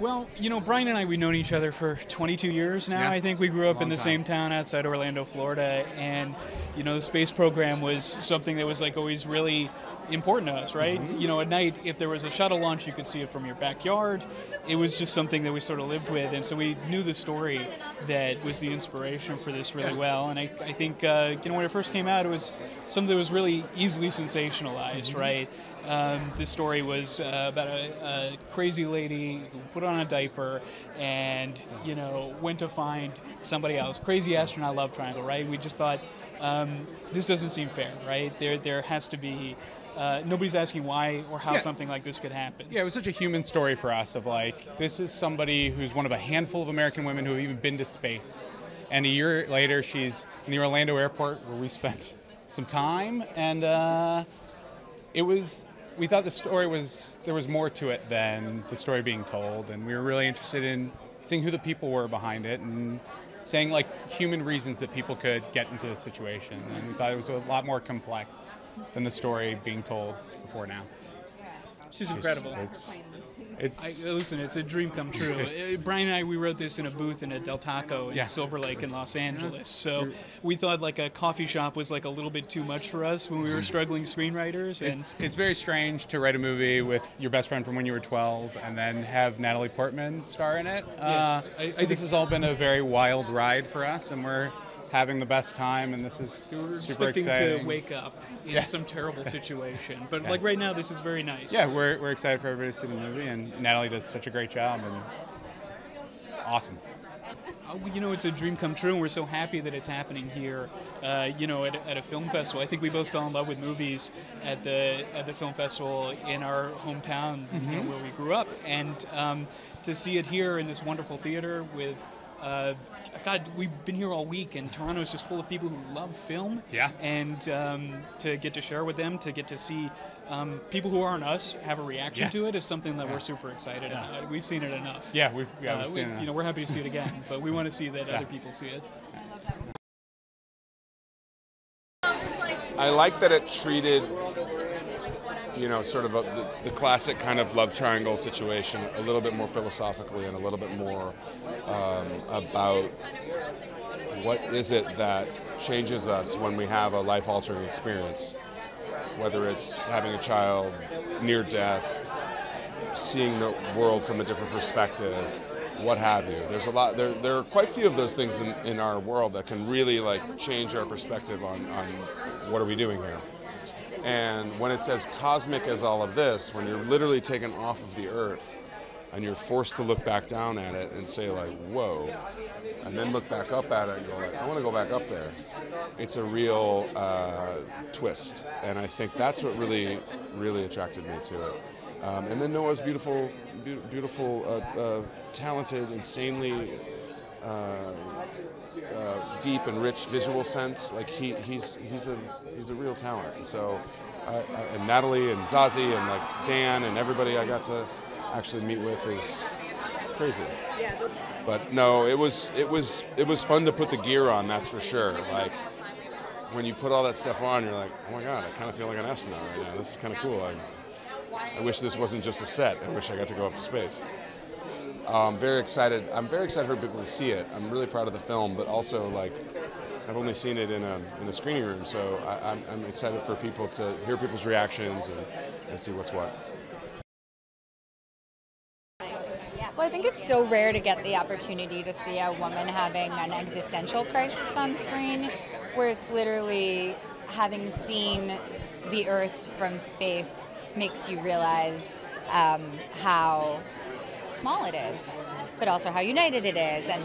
Well, you know, Brian and I, we've known each other for 22 years now. Yeah. I think we grew up Long in the time. same town outside Orlando, Florida. And, you know, the space program was something that was like always really important to us, right? You know, at night, if there was a shuttle launch, you could see it from your backyard. It was just something that we sort of lived with. And so we knew the story that was the inspiration for this really well. And I think, you know, when it first came out, it was something that was really easily sensationalized, right? The story was about a crazy lady who put on a diaper and, you know, went to find somebody else. Crazy astronaut love triangle, right? We just thought, this doesn't seem fair, right? There has to be, nobody's asking why or how something like this could happen. Yeah, it was such a human story for us of like, this is somebody who's one of a handful of American women who have even been to space. And a year later, she's in the Orlando airport where we spent some time. And we thought the story there was more to it than the story being told. And we were really interested in seeing who the people were behind it and saying like human reasons that people could get into the situation. And we thought it was a lot more complex than the story being told before now. She's incredible. Listen, it's a dream come true. Brian and I, we wrote this in a booth in a Del Taco in Silver Lake in Los Angeles. So we thought like a coffee shop was like a little bit too much for us when we were struggling screenwriters. And It's very strange to write a movie with your best friend from when you were 12 and then have Natalie Portman star in it. Yes. So this has all been a very wild ride for us, and we're having the best time, and this is we're super expecting exciting. to wake up in some terrible situation. But like right now, this is very nice. Yeah, we're excited for everybody to see the movie, and Natalie does such a great job, and it's awesome. You know, it's a dream come true, and we're so happy that it's happening here, you know, at a film festival. I think we both fell in love with movies at the film festival in our hometown, you know, where we grew up. And to see it here in this wonderful theater with, God, we've been here all week, and Toronto is just full of people who love film. Yeah. And to get to share with them, to get to see people who aren't us have a reaction to it is something that we're super excited about. We've seen it enough. Yeah, we've seen it. You know, we're happy to see it again, but we want to see that other people see it. I like that it treated, you know, sort of the classic kind of love triangle situation a little bit more philosophically and a little bit more about what is it that changes us when we have a life-altering experience, whether it's having a child, near death, seeing the world from a different perspective, what have you. There's a lot. There are quite a few of those things in our world that can really like change our perspective on what are we doing here. And when it's as cosmic as all of this, when you're literally taken off of the earth and you're forced to look back down at it and say like, whoa, and then look back up at it and go like, I want to go back up there. It's a real twist. And I think that's what really, really attracted me to it. And then Noah's beautiful, talented, insanely deep and rich visual sense. Like he's a real talent. And so, and Natalie and Zazie and like Dan and everybody I got to actually meet with is crazy. But no, it was fun to put the gear on. That's for sure. Like when you put all that stuff on, you're like, oh my God, I kind of feel like an astronaut right now. This is kind of cool. I wish this wasn't just a set. I wish I got to go up to space. Very excited. I'm very excited for people to see it. I'm really proud of the film, but also like I've only seen it in a screening room, so I'm excited for people to hear people's reactions and see what's what. Well, I think it's so rare to get the opportunity to see a woman having an existential crisis on screen, where it's literally having seen the Earth from space makes you realize how small it is, but also how united it is, and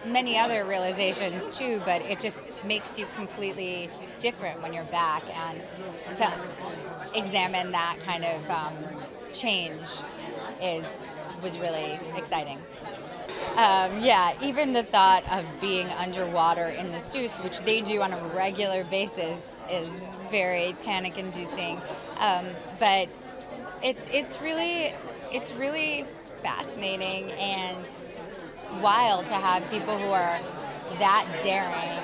many other realizations too, but it just makes you completely different when you're back, and to examine that kind of change was really exciting. Even the thought of being underwater in the suits, which they do on a regular basis, is very panic-inducing. But it's really fascinating and wild to have people who are that daring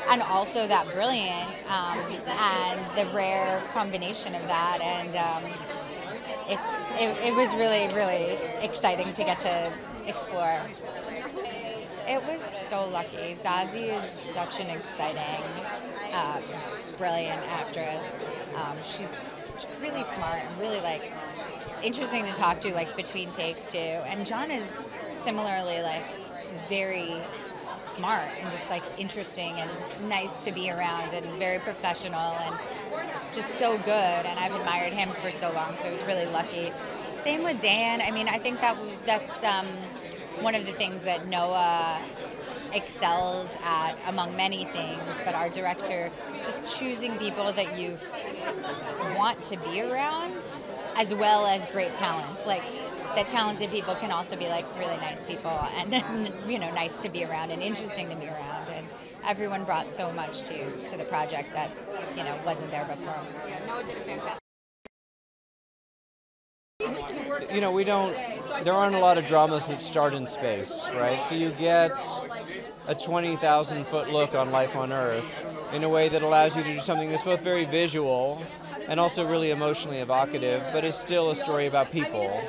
and also that brilliant, and the rare combination of that. And it was really, really exciting to get to explore. It was so lucky. Zazie is such an exciting, brilliant actress. She's really smart and really like interesting to talk to, like between takes too. And John is similarly like very smart and just like interesting and nice to be around and very professional and just so good. And I've admired him for so long, so I was really lucky. Same with Dan. I mean, I think that's one of the things that Noah excels at among many things, but our director just choosing people that you want to be around as well as great talents. Like that talented people can also be like really nice people and nice to be around and interesting to be around, and everyone brought so much to the project that wasn't there before. Noah did a fantastic. There aren't a lot of dramas that start in space, right? So you get a 20,000-foot look on life on Earth in a way that allows you to do something that's both very visual and also really emotionally evocative, but is still a story about people.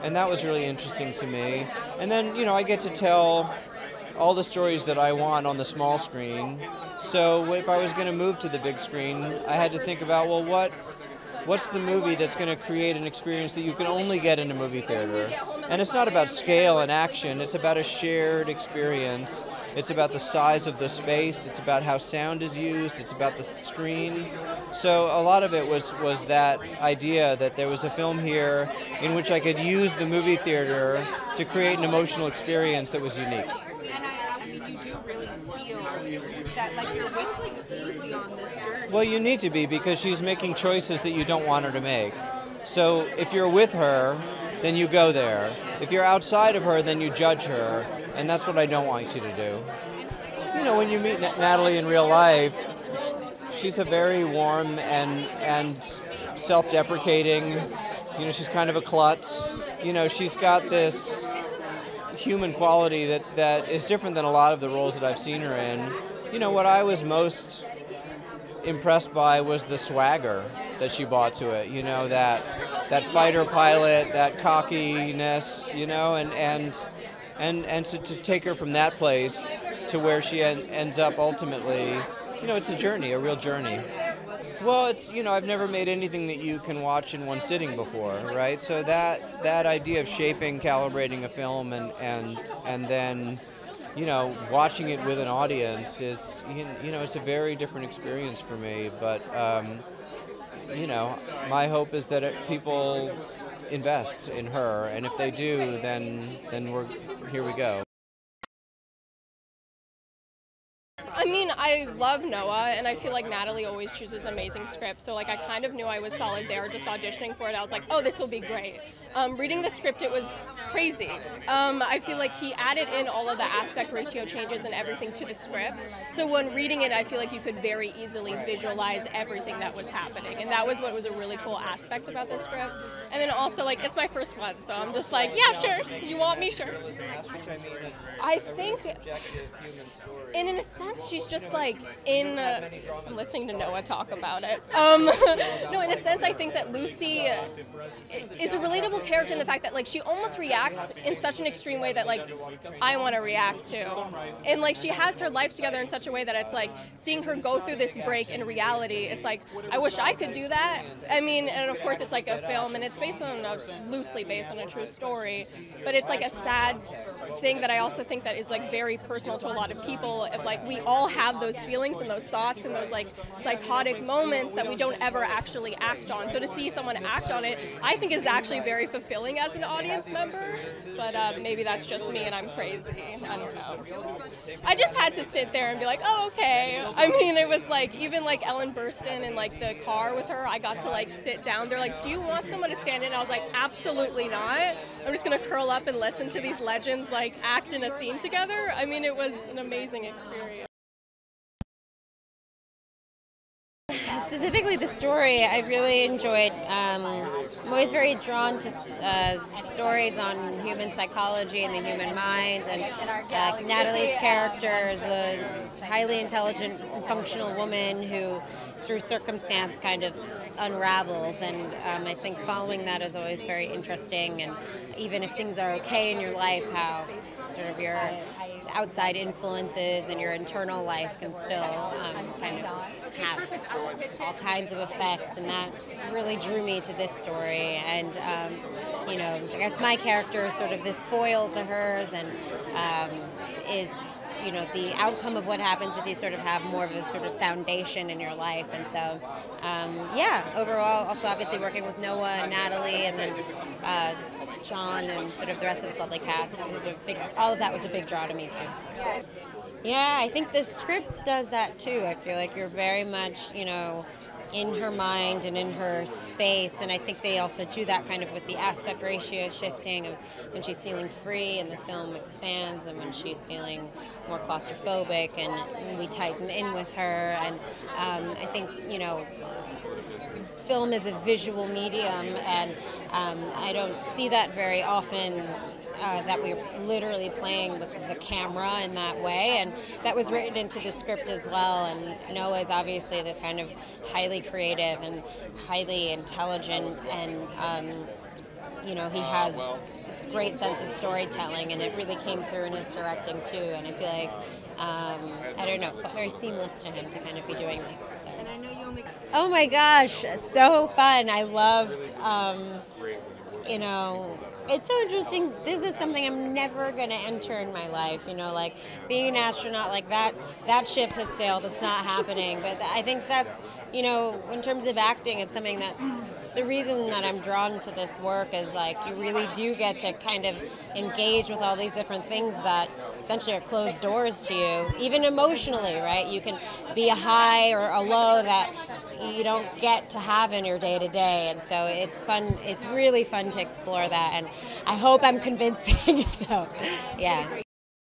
And that was really interesting to me. And then, I get to tell all the stories that I want on the small screen. So if I was going to move to the big screen, I had to think about, well, what's the movie that's going to create an experience that you can only get in a movie theater? And it's not about scale and action, it's about a shared experience. It's about the size of the space, it's about how sound is used, it's about the screen. So a lot of it was that idea that there was a film here in which I could use the movie theater to create an emotional experience that was unique. And I mean, you do really feel that like you're with Lucy on this journey. Well, you need to be, because she's making choices that you don't want her to make. So if you're with her, then you go there. If you're outside of her, then you judge her, and that's what I don't want you to do. When you meet Natalie in real life, she's a very warm and self-deprecating, she's kind of a klutz. She's got this human quality that is different than a lot of the roles that I've seen her in. What I was most impressed by was the swagger that she brought to it, that fighter pilot, that cockiness, and to take her from that place to where she ends up ultimately, it's a journey, a real journey. Well, it's, I've never made anything that you can watch in one sitting before, right? So that idea of shaping, calibrating a film and then, watching it with an audience is, it's a very different experience for me. But, my hope is that people invest in her, and if they do, then here we go. I mean, I love Noah, and I feel like Natalie always chooses amazing scripts, so like I kind of knew I was solid there, just auditioning for it. I was like, oh, this will be great. Reading the script, it was crazy. I feel like he added in all of the aspect ratio changes and everything to the script, so when reading it, I feel like you could very easily visualize everything that was happening, and that was what was a really cool aspect about the script. And then also, like, it's my first one, so I'm just like, yeah, sure, you want me, sure. I think, in a sense, she's just like I'm listening to Noah talk about it. No, in a sense, I think that Lucy is a relatable character in the fact that like she almost reacts in such an extreme way that like I want to react to, and like she has her life together in such a way that it's like seeing her go through this break in reality. It's like I wish I could do that. I mean, and of course it's like a film and it's loosely based on a true story, but it's like a sad thing that I also think that is like very personal to a lot of people. If like we all have those feelings and those thoughts and those like psychotic moments that we don't ever actually act on. So to see someone act on it, I think is actually very fulfilling as an audience member. But maybe that's just me and I'm crazy. I don't know. I just had to sit there and be like, oh, okay. I mean, it was like even like Ellen Burstyn in like the car with her. I got to like sit down. They're like, do you want someone to stand in? I was like, absolutely not. I'm just gonna curl up and listen to these legends like act in a scene together. I mean, it was an amazing experience. Specifically the story, I really enjoyed. I'm always very drawn to stories on human psychology and the human mind, and Natalie's character is a highly intelligent and functional woman who, through circumstance, kind of unravels, and I think following that is always very interesting, and even if things are okay in your life, how sort of your outside influences and your internal life can still kind of have all kinds of effects, and that really drew me to this story. And you know, I guess my character is sort of this foil to hers, and is, you know, the outcome of what happens if you sort of have more of a sort of foundation in your life. And so, yeah, overall, also obviously working with Noah and Natalie, and then John and sort of the rest of this lovely cast, it was all of that was a big draw to me too. Yeah, I think the script does that too. I feel like you're very much, you know, in her mind and in her space, and I think they also do that kind of with the aspect ratio shifting of when she's feeling free and the film expands, and when she's feeling more claustrophobic and we tighten in with her. And I think, you know, film is a visual medium, and I don't see that very often, that we're literally playing with the camera in that way, and that was written into the script as well. And Noah is obviously this kind of highly creative and highly intelligent, and you know, he has this great sense of storytelling, and it really came through in his directing too. And I feel like I don't know, it felt very seamless to him to kind of be doing this. So. And I know you only. Oh my gosh, so fun! I loved. You know, it's so interesting. This is something I'm never going to enter in my life, you know, like being an astronaut, like that ship has sailed, it's not happening. But I think that's, you know, in terms of acting, it's something that, it's a reason that I'm drawn to this work, is like you really do get to kind of engage with all these different things that essentially are closed doors to you, even emotionally, right? You can be a high or a low that you don't get to have in your day-to-day, and so it's fun. It's really fun to explore that, and I hope I'm convincing. So, yeah.